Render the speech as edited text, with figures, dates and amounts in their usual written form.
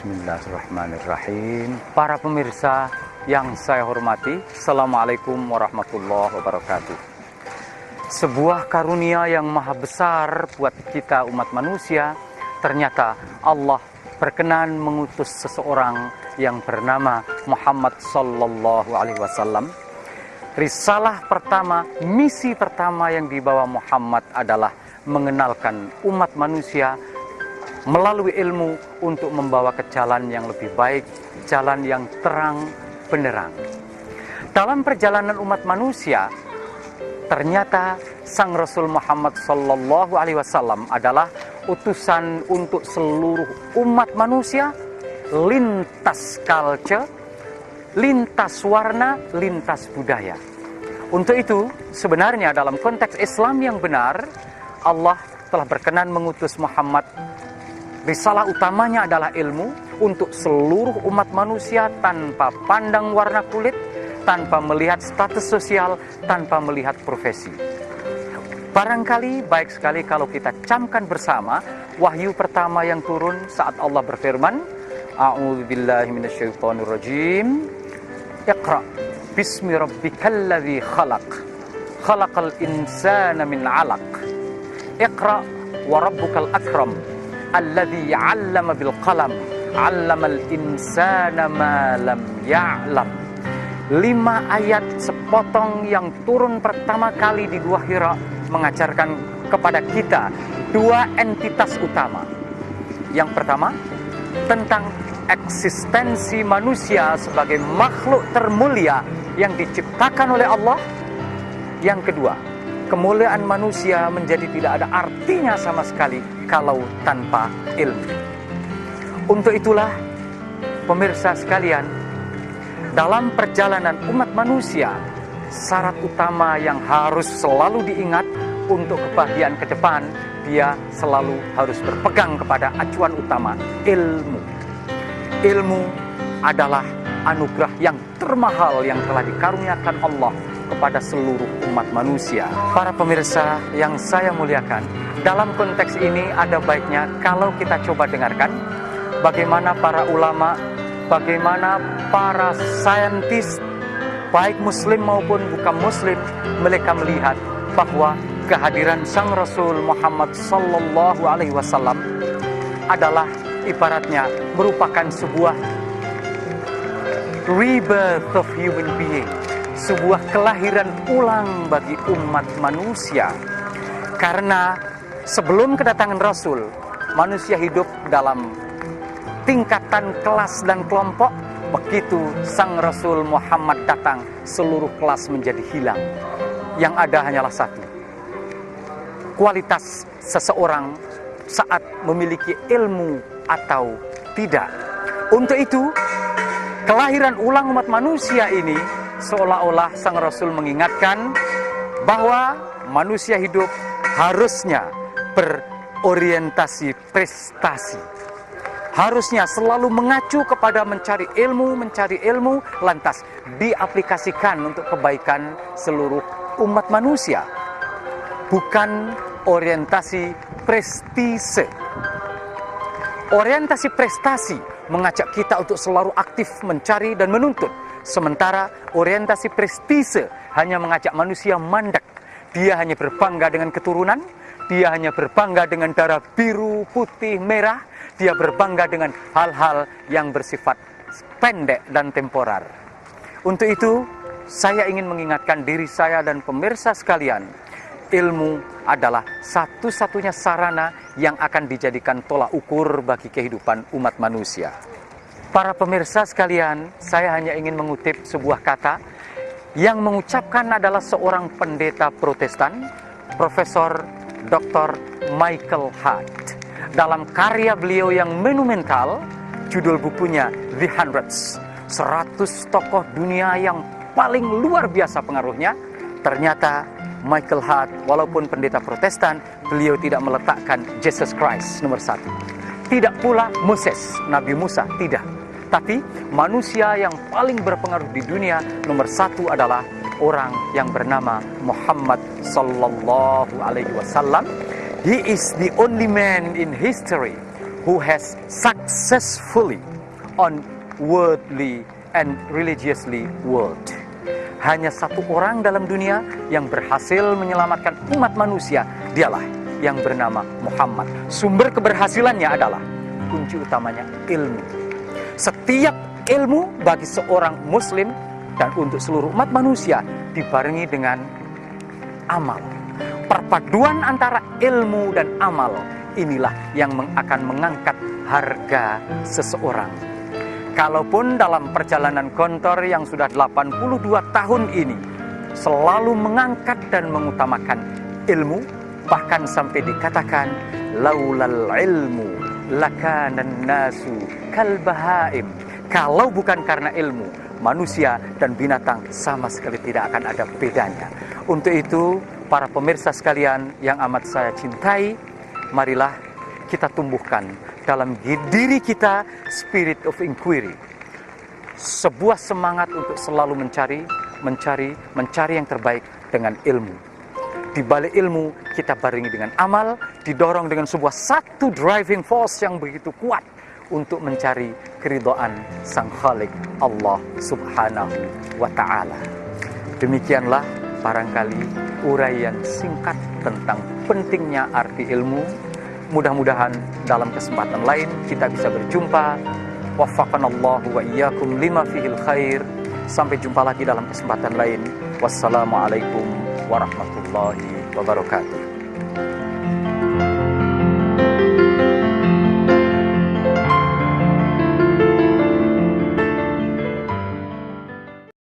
Bismillahirrahmanirrahim. Para pemirsa yang saya hormati, Assalamualaikum warahmatullahi wabarakatuh. Sebuah karunia yang maha besar buat kita umat manusia, ternyata Allah berkenan mengutus seseorang yang bernama Muhammad sallallahu alaihi wasallam. Risalah pertama, misi pertama yang dibawa Muhammad adalah mengenalkan umat manusia melalui ilmu untuk membawa ke jalan yang lebih baik, jalan yang terang benderang. Dalam perjalanan umat manusia, ternyata Sang Rasul Muhammad sallallahu alaihi wasallam adalah utusan untuk seluruh umat manusia, lintas culture, lintas warna, lintas budaya. Untuk itu, sebenarnya dalam konteks Islam yang benar, Allah telah berkenan mengutus Muhammad. Risalah utamanya adalah ilmu untuk seluruh umat manusia tanpa pandang warna kulit, tanpa melihat status sosial, tanpa melihat profesi. Barangkali baik sekali kalau kita camkan bersama wahyu pertama yang turun saat Allah berfirman, A'udzubillahi minasyaitonirrajim. Iqra bismi rabbikal ladzi khalaq. Khalaqal insana min 'alaq. Iqra wa rabbukal akram. Alladzi 'allama bil qalam, 'allamal insana ma lam ya'lam. 5 ayat sepotong yang turun pertama kali di Gua Hira mengajarkan kepada kita 2 entitas utama. Yang pertama, tentang eksistensi manusia sebagai makhluk termulia yang diciptakan oleh Allah. Yang kedua, kemuliaan manusia menjadi tidak ada artinya sama sekali kalau tanpa ilmu. Untuk itulah, pemirsa sekalian, dalam perjalanan umat manusia, syarat utama yang harus selalu diingat untuk kebahagiaan ke depan, dia selalu harus berpegang kepada acuan utama, ilmu. Ilmu adalah anugerah yang termahal yang telah dikaruniakan Allah kepada seluruh umat manusia. Para pemirsa yang saya muliakan, dalam konteks ini ada baiknya kalau kita coba dengarkan bagaimana para ulama, bagaimana para saintis, baik muslim maupun bukan muslim, mereka melihat bahwa kehadiran Sang Rasul Muhammad sallallahu alaihi wasallam adalah ibaratnya merupakan sebuah rebirth of human being, sebuah kelahiran ulang bagi umat manusia. Karena sebelum kedatangan Rasul, manusia hidup dalam tingkatan kelas dan kelompok. Begitu Sang Rasul Muhammad datang, seluruh kelas menjadi hilang. Yang ada hanyalah satu, kualitas seseorang saat memiliki ilmu atau tidak. Untuk itu, kelahiran ulang umat manusia ini seolah-olah Sang Rasul mengingatkan bahwa manusia hidup harusnya berorientasi prestasi. Harusnya selalu mengacu kepada mencari ilmu, lantas diaplikasikan untuk kebaikan seluruh umat manusia. Bukan orientasi prestise. Orientasi prestasi mengajak kita untuk selalu aktif mencari dan menuntut. Sementara orientasi prestise hanya mengajak manusia mandek. Dia hanya berbangga dengan keturunan, dia hanya berbangga dengan darah biru, putih, merah, dia berbangga dengan hal-hal yang bersifat pendek dan temporer. Untuk itu, saya ingin mengingatkan diri saya dan pemirsa sekalian, ilmu adalah satu-satunya sarana yang akan dijadikan tolak ukur bagi kehidupan umat manusia. Para pemirsa sekalian, saya hanya ingin mengutip sebuah kata yang mengucapkan adalah seorang pendeta Protestan, Profesor Dr. Michael Hart. Dalam karya beliau yang monumental, judul bukunya The Hundreds, 100 tokoh dunia yang paling luar biasa pengaruhnya. Ternyata Michael Hart, walaupun pendeta Protestan, beliau tidak meletakkan Jesus Christ nomor 1. Tidak pula Moses, Nabi Musa, tidak. Tapi manusia yang paling berpengaruh di dunia nomor 1 adalah orang yang bernama Muhammad sallallahu alaihi wasallam. He is the only man in history who has successfully on worldly and religiously world. Hanya satu orang dalam dunia yang berhasil menyelamatkan umat manusia, dialah yang bernama Muhammad. Sumber keberhasilannya adalah, kunci utamanya, ilmu. Setiap ilmu bagi seorang muslim dan untuk seluruh umat manusia dibarengi dengan amal. Perpaduan antara ilmu dan amal inilah yang akan mengangkat harga seseorang. Kalaupun dalam perjalanan Gontor yang sudah 82 tahun ini selalu mengangkat dan mengutamakan ilmu, bahkan sampai dikatakan laulal ilmu lakanan nasu kal bahaim. Kalau bukan karena ilmu, manusia dan binatang sama sekali tidak akan ada bedanya. Untuk itu, para pemirsa sekalian yang amat saya cintai, marilah kita tumbuhkan dalam diri kita spirit of inquiry. Sebuah semangat untuk selalu mencari yang terbaik dengan ilmu. Di balik ilmu, kita barengi dengan amal, didorong dengan satu driving force yang begitu kuat untuk mencari keridhaan Sang Khalik Allah Subhanahu wa Ta'ala. Demikianlah barangkali uraian singkat tentang pentingnya arti ilmu. Mudah-mudahan dalam kesempatan lain kita bisa berjumpa. Waffaqanallahu wa iyyakum lima fihil khair. Sampai jumpa lagi dalam kesempatan lain. Wassalamualaikum warahmatullahi wabarakatuh.